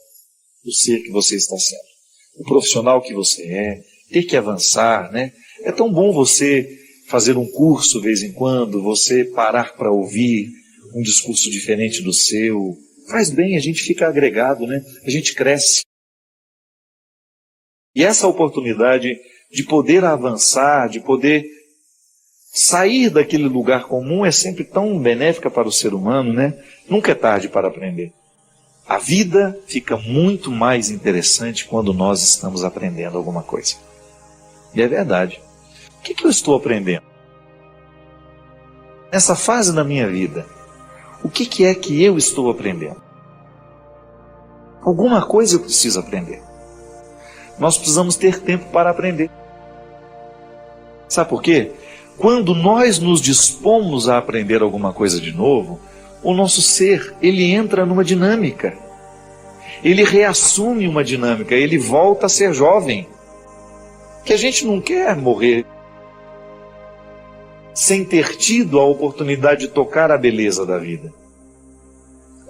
o ser que você está sendo. O profissional que você é, ter que avançar, né? É tão bom você fazer um curso de vez em quando, você parar para ouvir um discurso diferente do seu. Faz bem, a gente fica agregado, né? A gente cresce. E essa oportunidade de poder avançar, de poder sair daquele lugar comum é sempre tão benéfica para o ser humano, né? Nunca é tarde para aprender. A vida fica muito mais interessante quando nós estamos aprendendo alguma coisa. E é verdade. O que eu estou aprendendo? Nessa fase da minha vida, o que é que eu estou aprendendo? Alguma coisa eu preciso aprender. Nós precisamos ter tempo para aprender. Sabe por quê? Quando nós nos dispomos a aprender alguma coisa de novo, o nosso ser, ele entra numa dinâmica. Ele reassume uma dinâmica, ele volta a ser jovem. Que a gente não quer morrer sem ter tido a oportunidade de tocar a beleza da vida.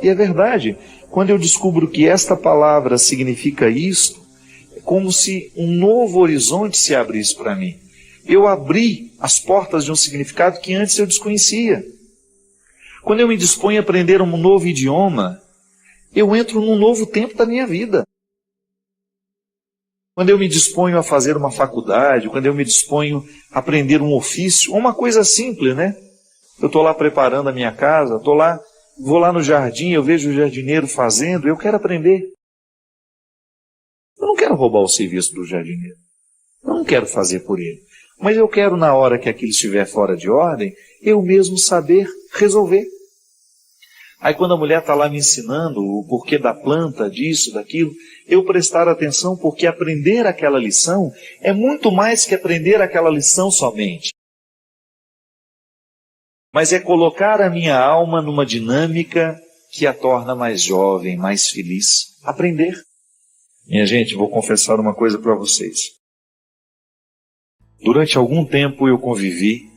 E é verdade, quando eu descubro que esta palavra significa isto, é como se um novo horizonte se abrisse para mim. Eu abri as portas de um significado que antes eu desconhecia. Quando eu me disponho a aprender um novo idioma, eu entro num novo tempo da minha vida. Quando eu me disponho a fazer uma faculdade, quando eu me disponho a aprender um ofício, uma coisa simples, né? Eu estou lá preparando a minha casa, estou lá vou lá no jardim, eu vejo o jardineiro fazendo, eu quero aprender. Eu não quero roubar o serviço do jardineiro. Eu não quero fazer por ele. Mas eu quero, na hora que aquilo estiver fora de ordem, eu mesmo saber resolver. Aí quando a mulher está lá me ensinando o porquê da planta, disso, daquilo, eu prestar atenção, porque aprender aquela lição é muito mais que aprender aquela lição somente. Mas é colocar a minha alma numa dinâmica que a torna mais jovem, mais feliz. Aprender. Minha gente, vou confessar uma coisa para vocês. Durante algum tempo eu convivi,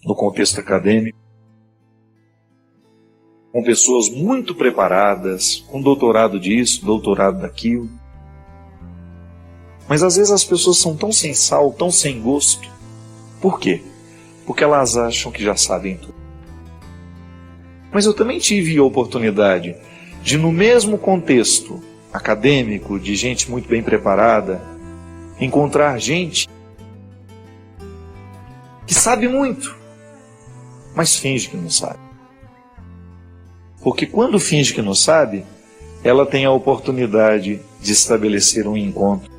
no contexto acadêmico, com pessoas muito preparadas, com doutorado disso, doutorado daquilo. Mas às vezes as pessoas são tão sem sal, tão sem gosto. Por quê? Porque elas acham que já sabem tudo. Mas eu também tive a oportunidade de, no mesmo contexto acadêmico, de gente muito bem preparada, encontrar gente que sabe muito, mas finge que não sabe. Porque quando finge que não sabe, ela tem a oportunidade de estabelecer um encontro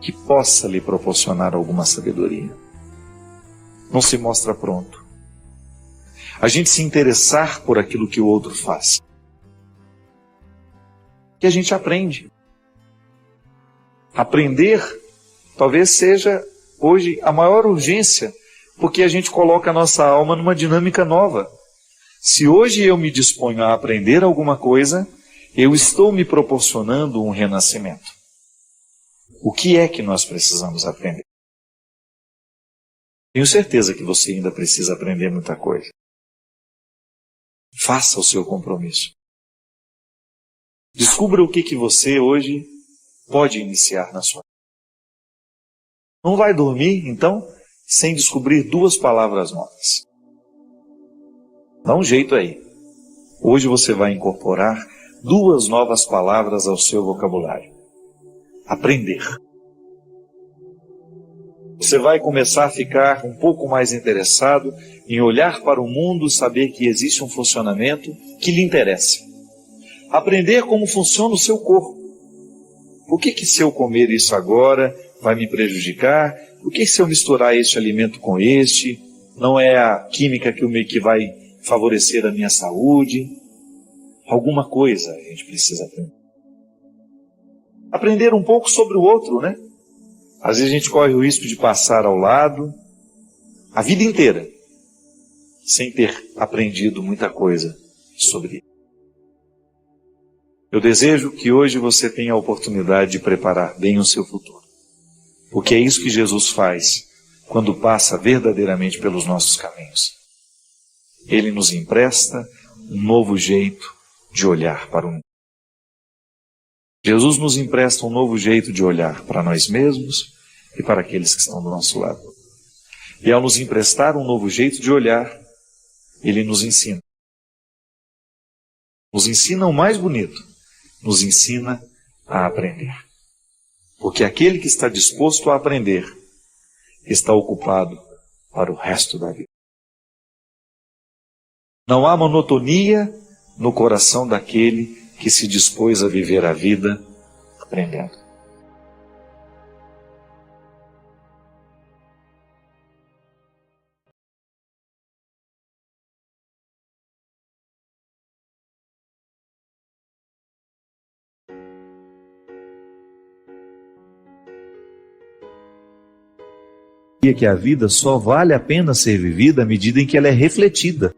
que possa lhe proporcionar alguma sabedoria. Não se mostra pronto. A gente se interessar por aquilo que o outro faz. Que a gente aprende. Aprender talvez seja hoje a maior urgência, porque a gente coloca a nossa alma numa dinâmica nova. Se hoje eu me disponho a aprender alguma coisa, eu estou me proporcionando um renascimento. O que é que nós precisamos aprender? Tenho certeza que você ainda precisa aprender muita coisa. Faça o seu compromisso. Descubra o que você hoje pode iniciar na sua vida. Não vai dormir, então, sem descobrir 2 palavras novas. Dá um jeito aí. Hoje você vai incorporar 2 novas palavras ao seu vocabulário. Aprender. Você vai começar a ficar um pouco mais interessado em olhar para o mundo, saber que existe um funcionamento que lhe interessa. Aprender como funciona o seu corpo. Por que se eu comer isso agora vai me prejudicar? Por que se eu misturar este alimento com este? Não é a química que vai favorecer a minha saúde? Alguma coisa a gente precisa aprender. Aprender um pouco sobre o outro, né? Às vezes a gente corre o risco de passar ao lado a vida inteira sem ter aprendido muita coisa sobre ele. Eu desejo que hoje você tenha a oportunidade de preparar bem o seu futuro. Porque é isso que Jesus faz quando passa verdadeiramente pelos nossos caminhos. Ele nos empresta um novo jeito de olhar para o mundo. Jesus nos empresta um novo jeito de olhar para nós mesmos e para aqueles que estão do nosso lado. E ao nos emprestar um novo jeito de olhar, Ele nos ensina. Nos ensina o mais bonito, nos ensina a aprender. Porque aquele que está disposto a aprender está ocupado para o resto da vida. Não há monotonia no coração daquele que se dispôs a viver a vida aprendendo. Que a vida só vale a pena ser vivida à medida em que ela é refletida.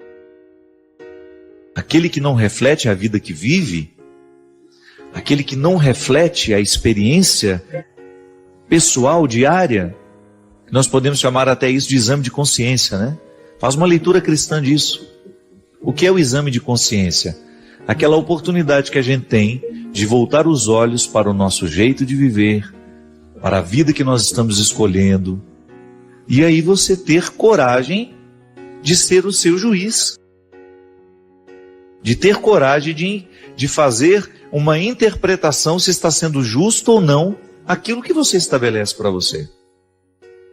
Aquele que não reflete a vida que vive, aquele que não reflete a experiência pessoal, diária, nós podemos chamar até isso de exame de consciência, né? Faz uma leitura cristã disso. O que é o exame de consciência? Aquela oportunidade que a gente tem de voltar os olhos para o nosso jeito de viver, para a vida que nós estamos escolhendo, e aí você ter coragem de ser o seu juiz. De ter coragem de fazer uma interpretação se está sendo justo ou não aquilo que você estabelece para você.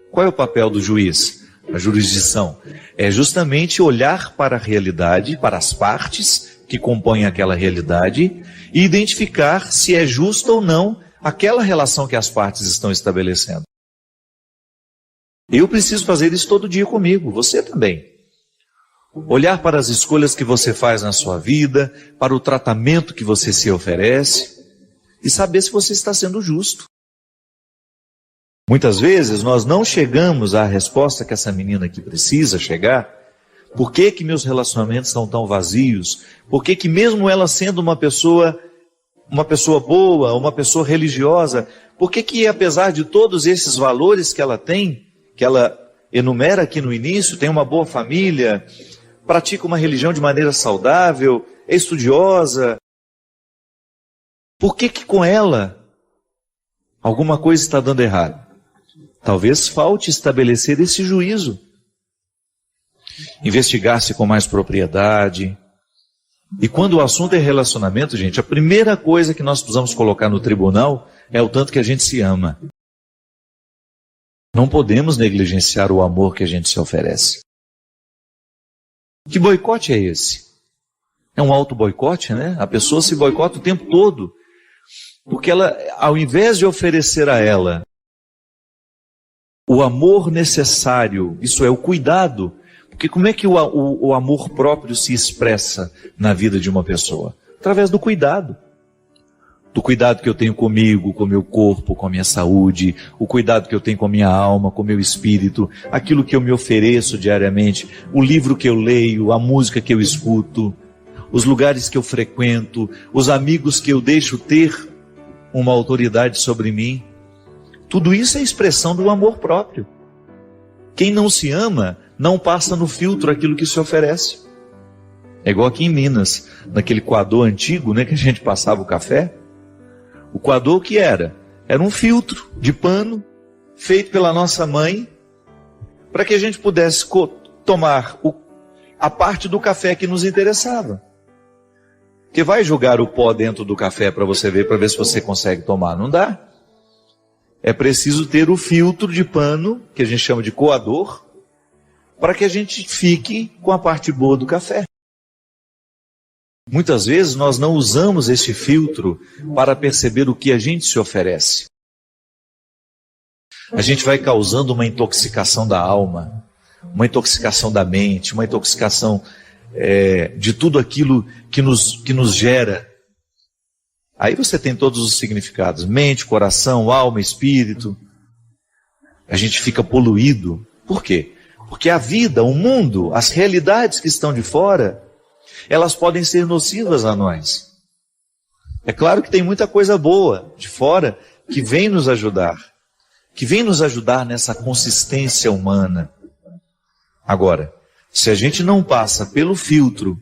Qual é o papel do juiz? A jurisdição é justamente olhar para a realidade, para as partes que compõem aquela realidade e identificar se é justa ou não aquela relação que as partes estão estabelecendo. Eu preciso fazer isso todo dia comigo, você também. Olhar para as escolhas que você faz na sua vida, para o tratamento que você se oferece e saber se você está sendo justo. Muitas vezes nós não chegamos à resposta que essa menina aqui precisa chegar. Por que que meus relacionamentos estão tão vazios? Por que que mesmo ela sendo uma pessoa boa, uma pessoa religiosa, por que que apesar de todos esses valores que ela tem, que ela enumera aqui no início, tem uma boa família, pratica uma religião de maneira saudável, é estudiosa, por que que com ela alguma coisa está dando errado? Talvez falte estabelecer esse juízo. Investigar-se com mais propriedade. E quando o assunto é relacionamento, gente, a primeira coisa que nós precisamos colocar no tribunal é o tanto que a gente se ama. Não podemos negligenciar o amor que a gente se oferece. Que boicote é esse? É um auto-boicote, né? A pessoa se boicota o tempo todo. Porque ela, ao invés de oferecer a ela o amor necessário, isso é, o cuidado, porque como é que o amor próprio se expressa na vida de uma pessoa? Através do cuidado. Do cuidado que eu tenho comigo, com o meu corpo, com a minha saúde, o cuidado que eu tenho com a minha alma, com o meu espírito, aquilo que eu me ofereço diariamente, o livro que eu leio, a música que eu escuto, os lugares que eu frequento, os amigos que eu deixo ter uma autoridade sobre mim. Tudo isso é expressão do amor próprio. Quem não se ama, não passa no filtro aquilo que se oferece. É igual aqui em Minas, naquele coador antigo, né, que a gente passava o café. O coador que era? Era um filtro de pano, feito pela nossa mãe, para que a gente pudesse tomar a parte do café que nos interessava. Porque vai jogar o pó dentro do café para você ver, para ver se você consegue tomar. Não dá. É preciso ter o filtro de pano, que a gente chama de coador, para que a gente fique com a parte boa do café. Muitas vezes nós não usamos esse filtro para perceber o que a gente se oferece. A gente vai causando uma intoxicação da alma, uma intoxicação da mente, uma intoxicação de tudo aquilo que nos gera. Aí você tem todos os significados, mente, coração, alma, espírito. A gente fica poluído. Por quê? Porque a vida, o mundo, as realidades que estão de fora, elas podem ser nocivas a nós. É claro que tem muita coisa boa de fora que vem nos ajudar. Que vem nos ajudar nessa consistência humana. Agora, se a gente não passa pelo filtro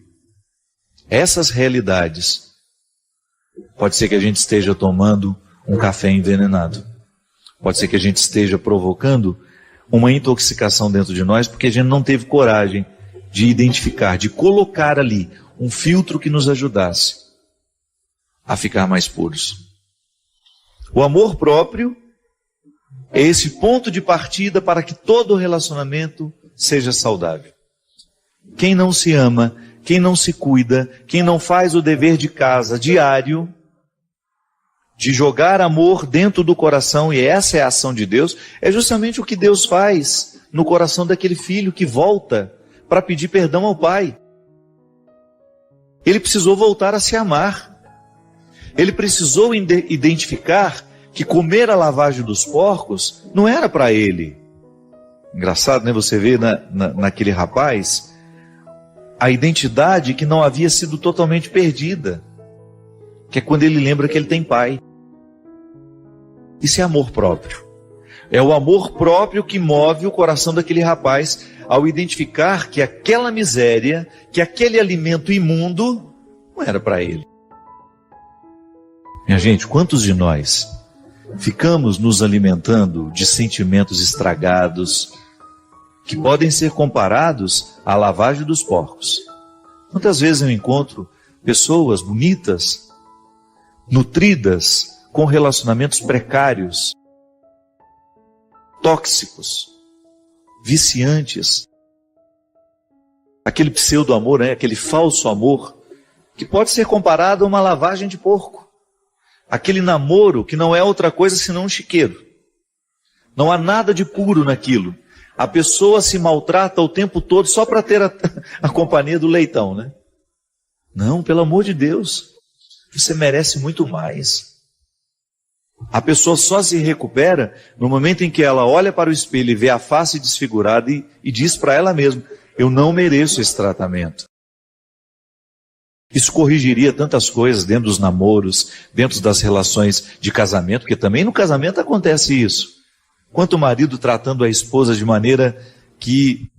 essas realidades, pode ser que a gente esteja tomando um café envenenado. Pode ser que a gente esteja provocando uma intoxicação dentro de nós, porque a gente não teve coragem de identificar, de colocar ali um filtro que nos ajudasse a ficar mais puros. O amor próprio é esse ponto de partida para que todo relacionamento seja saudável. Quem não se ama, quem não se cuida, quem não faz o dever de casa diário, de jogar amor dentro do coração, e essa é a ação de Deus, é justamente o que Deus faz no coração daquele filho que volta para pedir perdão ao pai. Ele precisou voltar a se amar. Ele precisou identificar que comer a lavagem dos porcos não era para ele. Engraçado, né? Você vê naquele rapaz a identidade que não havia sido totalmente perdida, que é quando ele lembra que ele tem pai. Isso é amor próprio. É o amor próprio que move o coração daquele rapaz ao identificar que aquela miséria, que aquele alimento imundo não era para ele. Minha gente, quantos de nós ficamos nos alimentando de sentimentos estragados que podem ser comparados à lavagem dos porcos? Quantas vezes eu encontro pessoas bonitas, nutridas, com relacionamentos precários, tóxicos, viciantes. Aquele pseudo-amor, né? Aquele falso amor, que pode ser comparado a uma lavagem de porco. Aquele namoro que não é outra coisa senão um chiqueiro. Não há nada de puro naquilo. A pessoa se maltrata o tempo todo só para ter a companhia do leitão, né? Não, pelo amor de Deus, você merece muito mais. A pessoa só se recupera no momento em que ela olha para o espelho e vê a face desfigurada e diz para ela mesma: eu não mereço esse tratamento. Isso corrigiria tantas coisas dentro dos namoros, dentro das relações de casamento, porque também no casamento acontece isso. Quanto o marido tratando a esposa de maneira que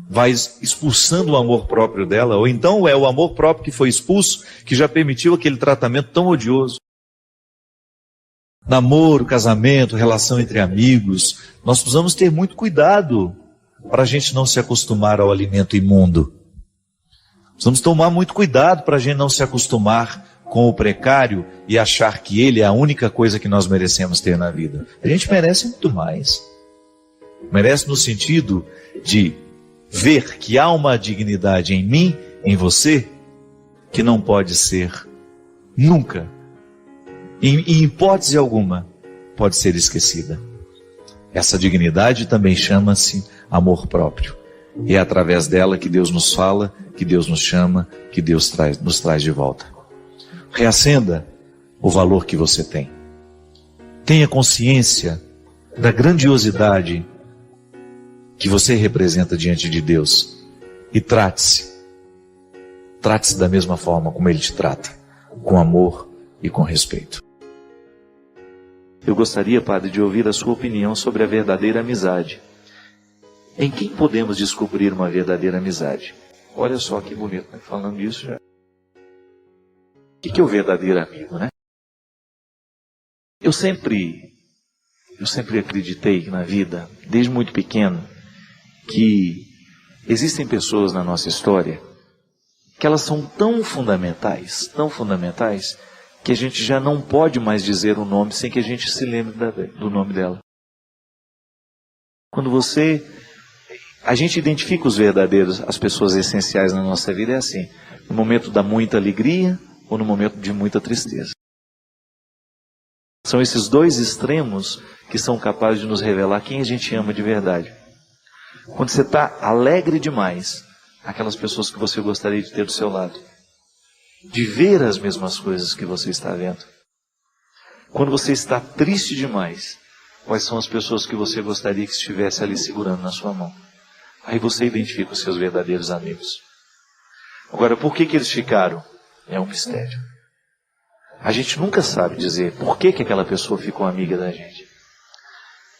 vai expulsando o amor próprio dela, ou então é o amor próprio que foi expulso, que já permitiu aquele tratamento tão odioso. Namoro, casamento, relação entre amigos, nós precisamos ter muito cuidado para a gente não se acostumar ao alimento imundo. Precisamos tomar muito cuidado para a gente não se acostumar com o precário e achar que ele é a única coisa que nós merecemos ter na vida. A gente merece muito mais. Merece no sentido de ver que há uma dignidade em mim, em você, que não pode ser nunca, em hipótese alguma, pode ser esquecida. Essa dignidade também chama-se amor próprio. E é através dela que Deus nos fala, que Deus nos chama, que Deus nos traz de volta. Reacenda o valor que você tem. Tenha consciência da grandiosidade que você representa diante de Deus. E trate-se. Trate-se da mesma forma como Ele te trata, com amor e com respeito. Eu gostaria, Padre, de ouvir a sua opinião sobre a verdadeira amizade. Em quem podemos descobrir uma verdadeira amizade? Olha só que bonito, né? Falando isso já. O que é o verdadeiro amigo, né? Eu sempre acreditei na vida, desde muito pequeno, que existem pessoas na nossa história que elas são tão fundamentais, que a gente já não pode mais dizer o nome sem que a gente se lembre do nome dela. Quando a gente identifica os verdadeiros, as pessoas essenciais na nossa vida, é assim: no momento da muita alegria ou no momento de muita tristeza. São esses dois extremos que são capazes de nos revelar quem a gente ama de verdade. Quando você está alegre demais, aquelas pessoas que você gostaria de ter do seu lado, de ver as mesmas coisas que você está vendo. Quando você está triste demais, quais são as pessoas que você gostaria que estivesse ali segurando na sua mão? Aí você identifica os seus verdadeiros amigos. Agora, por que eles ficaram? É um mistério. A gente nunca sabe dizer por que aquela pessoa ficou amiga da gente.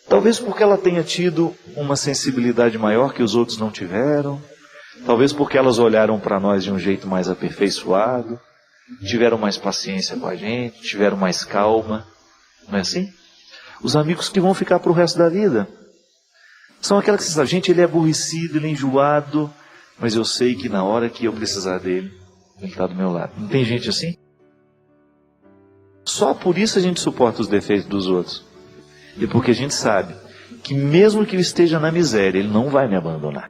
Talvez porque ela tenha tido uma sensibilidade maior que os outros não tiveram. Talvez porque elas olharam para nós de um jeito mais aperfeiçoado, tiveram mais paciência com a gente, tiveram mais calma. Não é assim? Os amigos que vão ficar para o resto da vida são aquelas que dizem: gente, ele é aborrecido, ele é enjoado, mas eu sei que na hora que eu precisar dele, ele está do meu lado. Não tem gente assim? Só por isso a gente suporta os defeitos dos outros. E porque a gente sabe que mesmo que eu esteja na miséria, ele não vai me abandonar.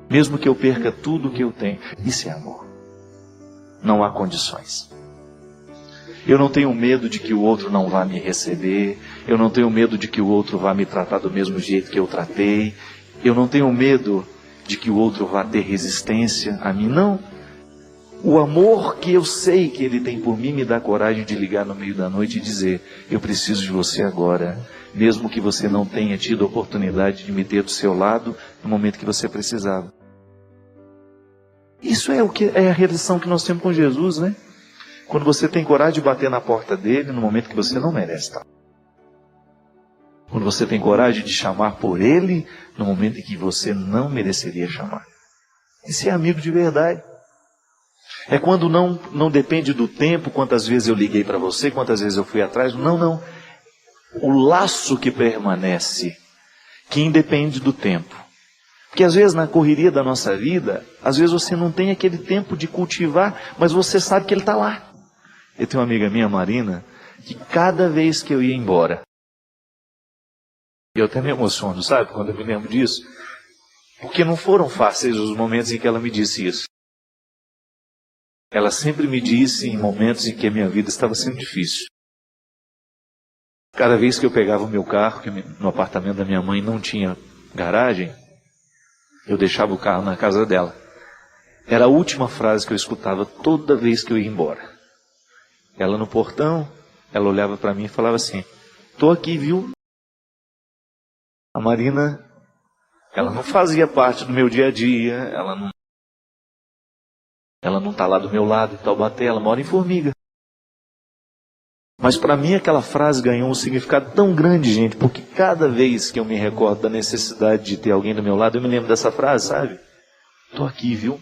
Mesmo que eu perca tudo o que eu tenho. Isso é amor. Não há condições. Eu não tenho medo de que o outro não vá me receber. Eu não tenho medo de que o outro vá me tratar do mesmo jeito que eu tratei. Eu não tenho medo de que o outro vá ter resistência a mim. Não. O amor que eu sei que ele tem por mim me dá coragem de ligar no meio da noite e dizer: eu preciso de você agora. Mesmo que você não tenha tido a oportunidade de me ter do seu lado no momento que você precisava. Isso é a relação que nós temos com Jesus, né? Quando você tem coragem de bater na porta dele no momento que você não merece estar. Quando você tem coragem de chamar por ele no momento em que você não mereceria chamar. Esse é amigo de verdade. É quando não depende do tempo, quantas vezes eu liguei para você, quantas vezes eu fui atrás. Não. O laço que permanece, que independe do tempo. Porque às vezes na correria da nossa vida, às vezes você não tem aquele tempo de cultivar, mas você sabe que ele está lá. Eu tenho uma amiga minha, Marina, que cada vez que eu ia embora, E eu até me emociono, sabe, quando eu me lembro disso. Porque não foram fáceis os momentos em que ela me disse isso. Ela sempre me disse em momentos em que a minha vida estava sendo difícil. Cada vez que eu pegava o meu carro, que no apartamento da minha mãe não tinha garagem, eu deixava o carro na casa dela. Era a última frase que eu escutava toda vez que eu ia embora. Ela no portão, ela olhava para mim e falava assim: "Tô aqui, viu?" A Marina, ela não fazia parte do meu dia a dia, ela não está lá do meu lado em Taubaté, ela mora em Formiga. Mas para mim aquela frase ganhou um significado tão grande, gente, porque cada vez que eu me recordo da necessidade de ter alguém do meu lado, eu me lembro dessa frase, sabe? "Tô aqui, viu?"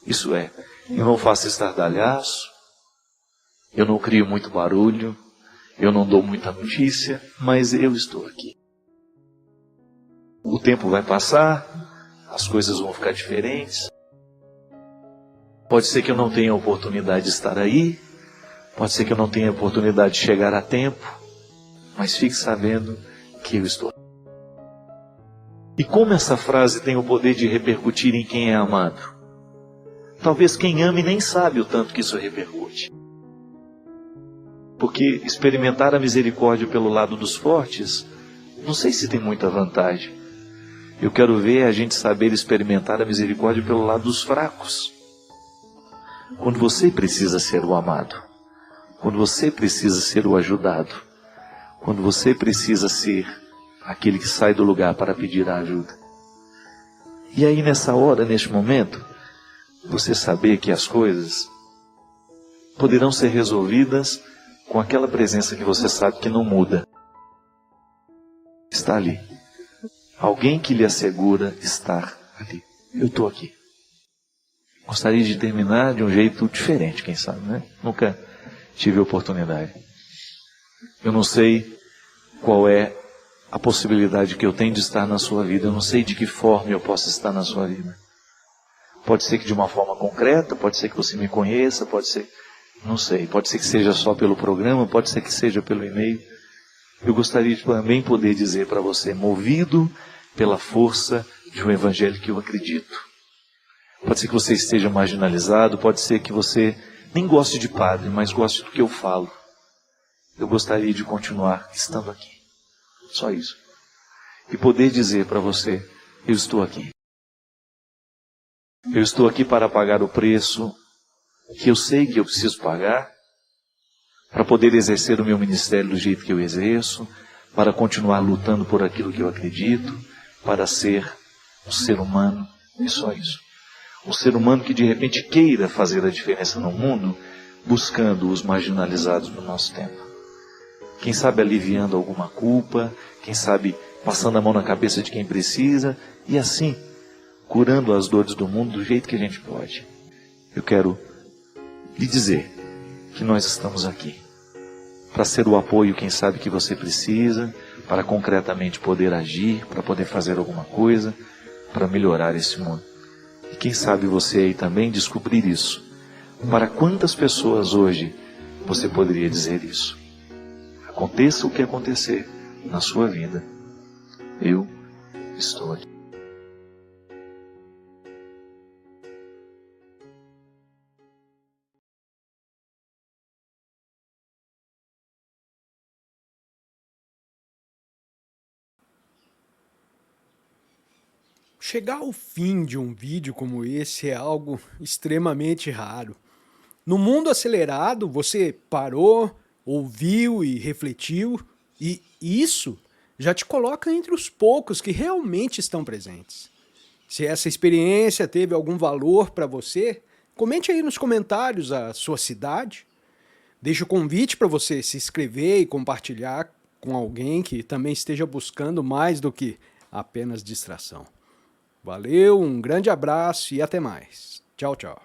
Isso é, eu não faço estardalhaço, eu não crio muito barulho, eu não dou muita notícia, mas eu estou aqui. O tempo vai passar, as coisas vão ficar diferentes. Pode ser que eu não tenha a oportunidade de estar aí, pode ser que eu não tenha a oportunidade de chegar a tempo, mas fique sabendo que eu estou. E como essa frase tem o poder de repercutir em quem é amado? Talvez quem ame nem sabe o tanto que isso repercute. Porque experimentar a misericórdia pelo lado dos fortes, não sei se tem muita vantagem. Eu quero ver a gente saber experimentar a misericórdia pelo lado dos fracos. Quando você precisa ser o amado, quando você precisa ser o ajudado, quando você precisa ser aquele que sai do lugar para pedir a ajuda. E aí nessa hora, neste momento, você saber que as coisas poderão ser resolvidas com aquela presença que você sabe que não muda. Está ali. Alguém que lhe assegura estar ali. Eu estou aqui. Gostaria de terminar de um jeito diferente, quem sabe, né? Nunca tive oportunidade. Eu não sei qual é a possibilidade que eu tenho de estar na sua vida. Eu não sei de que forma eu posso estar na sua vida. Pode ser que de uma forma concreta, pode ser que você me conheça, pode ser, não sei, pode ser que seja só pelo programa, pode ser que seja pelo e-mail. Eu gostaria de também poder dizer para você, movido pela força de um evangelho que eu acredito. Pode ser que você esteja marginalizado, pode ser que você nem goste de padre, mas goste do que eu falo. Eu gostaria de continuar estando aqui. Só isso. E poder dizer para você, eu estou aqui. Eu estou aqui para pagar o preço que eu sei que eu preciso pagar, para poder exercer o meu ministério do jeito que eu exerço, para continuar lutando por aquilo que eu acredito, para ser um ser humano, e só isso. Um ser humano que de repente queira fazer a diferença no mundo, buscando os marginalizados do nosso tempo. Quem sabe aliviando alguma culpa, quem sabe passando a mão na cabeça de quem precisa, e assim, curando as dores do mundo do jeito que a gente pode. Eu quero lhe dizer que nós estamos aqui para ser o apoio, quem sabe, que você precisa, para concretamente poder agir, para poder fazer alguma coisa, para melhorar esse mundo. E quem sabe você aí também descobrir isso. Para quantas pessoas hoje você poderia dizer isso? Aconteça o que acontecer na sua vida, eu estou aqui. Chegar ao fim de um vídeo como esse é algo extremamente raro. No mundo acelerado, você parou, ouviu e refletiu, e isso já te coloca entre os poucos que realmente estão presentes. Se essa experiência teve algum valor para você, comente aí nos comentários a sua cidade. Deixe o convite para você se inscrever e compartilhar com alguém que também esteja buscando mais do que apenas distração. Valeu, um grande abraço e até mais. Tchau, tchau.